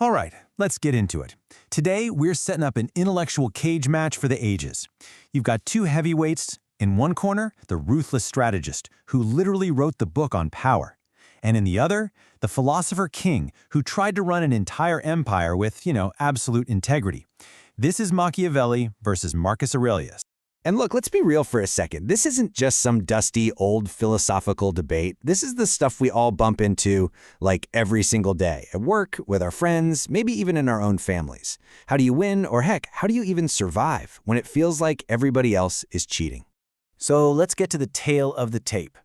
All right, let's get into it. Today, we're setting up an intellectual cage match for the ages. You've got two heavyweights. In one corner, the ruthless strategist, who literally wrote the book on power. And in the other, the philosopher king, who tried to run an entire empire with, absolute integrity. This is Machiavelli versus Marcus Aurelius. And look, let's be real for a second. This isn't just some dusty, old philosophical debate. This is the stuff we all bump into, like, every single day. At work, with our friends, maybe even in our own families. How do you win, or heck, how do you even survive when it feels like everybody else is cheating? So let's get to the tail of the tape.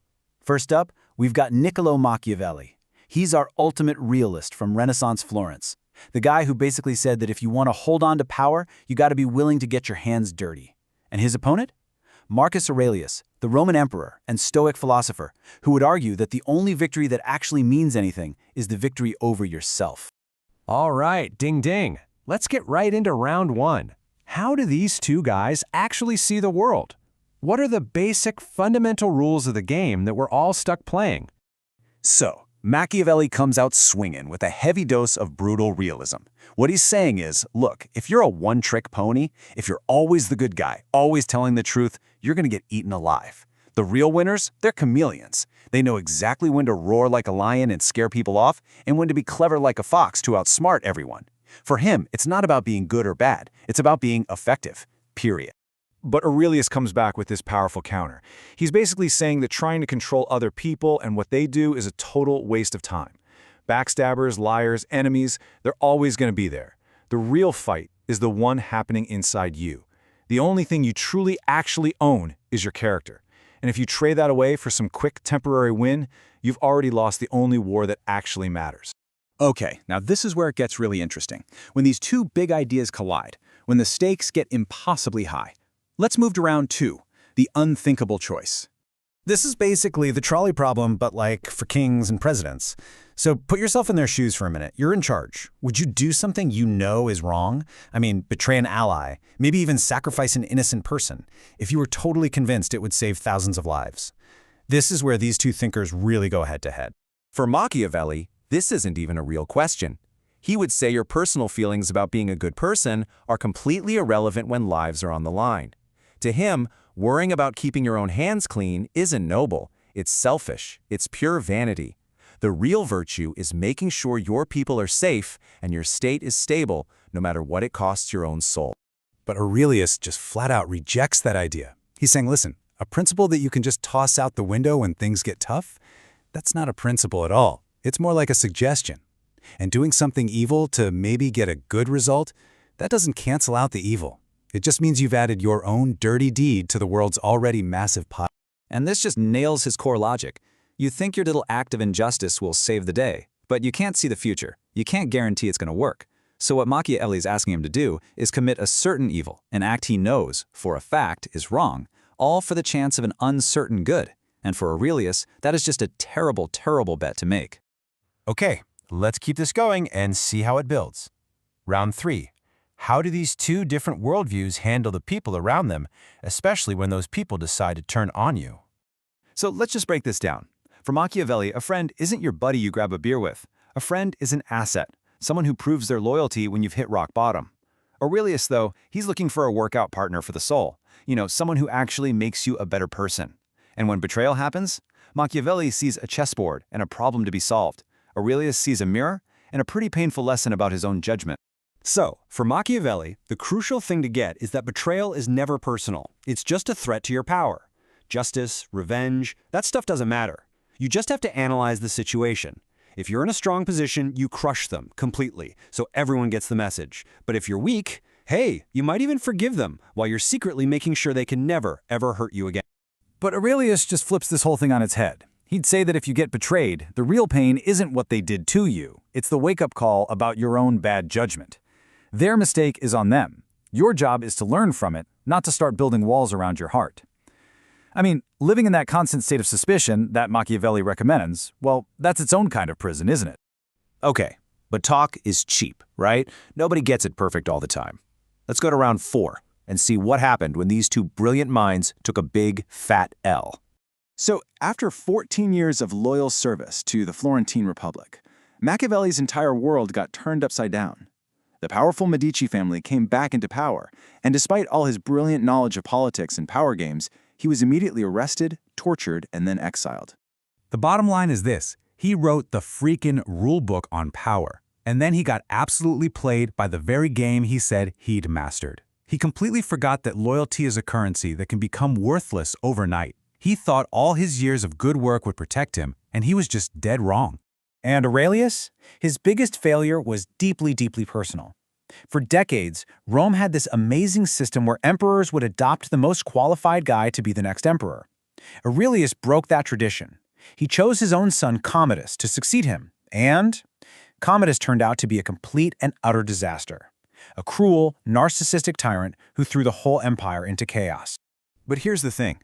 First up, we've got Niccolò Machiavelli. He's our ultimate realist from Renaissance Florence. The guy who basically said that if you want to hold on to power, you got to be willing to get your hands dirty. And his opponent? Marcus Aurelius, the Roman emperor and Stoic philosopher, who would argue that the only victory that actually means anything is the victory over yourself. All right, ding ding. Let's get right into round one. How do these two guys actually see the world? What are the basic, fundamental rules of the game that we're all stuck playing? So, Machiavelli comes out swinging with a heavy dose of brutal realism. What he's saying is, look, if you're a one-trick pony, if you're always the good guy, always telling the truth, you're going to get eaten alive. The real winners, they're chameleons. They know exactly when to roar like a lion and scare people off, and when to be clever like a fox to outsmart everyone. For him, it's not about being good or bad. It's about being effective, period. But Aurelius comes back with this powerful counter. He's basically saying that trying to control other people and what they do is a total waste of time. Backstabbers, liars, enemies, they're always going to be there. The real fight is the one happening inside you. The only thing you truly actually own is your character. And if you trade that away for some quick temporary win, you've already lost the only war that actually matters. Okay, now this is where it gets really interesting. When these two big ideas collide, when the stakes get impossibly high. Let's move to round two, the unthinkable choice. This is basically the trolley problem, but like for kings and presidents. So put yourself in their shoes for a minute. You're in charge. Would you do something you know is wrong? I mean, betray an ally, maybe even sacrifice an innocent person, if you were totally convinced it would save thousands of lives. This is where these two thinkers really go head-to-head. For Machiavelli, this isn't even a real question. He would say your personal feelings about being a good person are completely irrelevant when lives are on the line. To him, worrying about keeping your own hands clean isn't noble. It's selfish. It's pure vanity. The real virtue is making sure your people are safe and your state is stable, no matter what it costs your own soul. But Aurelius just flat out rejects that idea. He's saying, listen, a principle that you can just toss out the window when things get tough, that's not a principle at all. It's more like a suggestion. And doing something evil to maybe get a good result, that doesn't cancel out the evil. It just means you've added your own dirty deed to the world's already massive pile. And this just nails his core logic. You think your little act of injustice will save the day, but you can't see the future. You can't guarantee it's going to work. So what Machiavelli is asking him to do is commit a certain evil, an act he knows, for a fact, is wrong, all for the chance of an uncertain good. And for Aurelius, that is just a terrible, terrible bet to make. Okay, let's keep this going and see how it builds. Round three. How do these two different worldviews handle the people around them, especially when those people decide to turn on you? So let's just break this down. For Machiavelli, a friend isn't your buddy you grab a beer with. A friend is an asset, someone who proves their loyalty when you've hit rock bottom. Aurelius, though, he's looking for a workout partner for the soul. Someone who actually makes you a better person. And when betrayal happens, Machiavelli sees a chessboard and a problem to be solved. Aurelius sees a mirror and a pretty painful lesson about his own judgment. So, for Machiavelli, the crucial thing to get is that betrayal is never personal. It's just a threat to your power. Justice, revenge, that stuff doesn't matter. You just have to analyze the situation. If you're in a strong position, you crush them completely, so everyone gets the message. But if you're weak, hey, you might even forgive them while you're secretly making sure they can never, ever hurt you again. But Aurelius just flips this whole thing on its head. He'd say that if you get betrayed, the real pain isn't what they did to you. It's the wake-up call about your own bad judgment. Their mistake is on them. Your job is to learn from it, not to start building walls around your heart. I mean, living in that constant state of suspicion that Machiavelli recommends, well, that's its own kind of prison, isn't it? Okay, but talk is cheap, right? Nobody gets it perfect all the time. Let's go to round four and see what happened when these two brilliant minds took a big, fat L. So, after 14 years of loyal service to the Florentine Republic, Machiavelli's entire world got turned upside down. The powerful Medici family came back into power, and despite all his brilliant knowledge of politics and power games, he was immediately arrested, tortured, and then exiled. The bottom line is this: he wrote the freaking rule book on power, and then he got absolutely played by the very game he said he'd mastered. He completely forgot that loyalty is a currency that can become worthless overnight. He thought all his years of good work would protect him, and he was just dead wrong. And Aurelius? His biggest failure was deeply, deeply personal. For decades, Rome had this amazing system where emperors would adopt the most qualified guy to be the next emperor. Aurelius broke that tradition. He chose his own son Commodus to succeed him, and Commodus turned out to be a complete and utter disaster. A cruel, narcissistic tyrant who threw the whole empire into chaos. But here's the thing.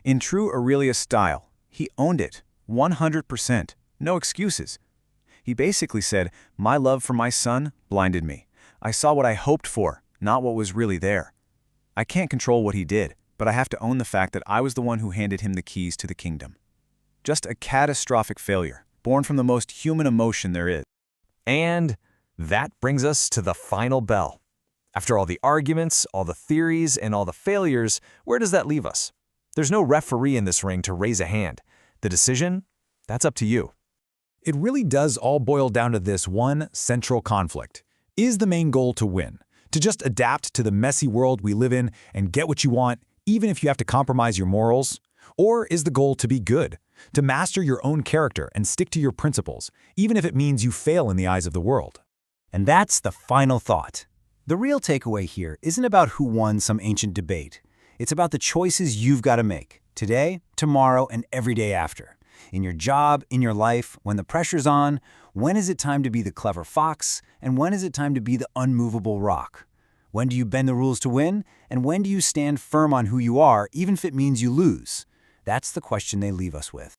In true Aurelius style, he owned it, 100%, no excuses. He basically said, "My love for my son blinded me. I saw what I hoped for, not what was really there. I can't control what he did, but I have to own the fact that I was the one who handed him the keys to the kingdom." Just a catastrophic failure, born from the most human emotion there is. And that brings us to the final bell. After all the arguments, all the theories, and all the failures, where does that leave us? There's no referee in this ring to raise a hand. The decision? That's up to you. It really does all boil down to this one central conflict. Is the main goal to win? To just adapt to the messy world we live in and get what you want, even if you have to compromise your morals? Or is the goal to be good? To master your own character and stick to your principles, even if it means you fail in the eyes of the world? And that's the final thought. The real takeaway here isn't about who won some ancient debate. It's about the choices you've got to make, today, tomorrow, and every day after. In your job, in your life, when the pressure's on, when is it time to be the clever fox, and when is it time to be the unmovable rock? When do you bend the rules to win, and when do you stand firm on who you are, even if it means you lose? That's the question they leave us with.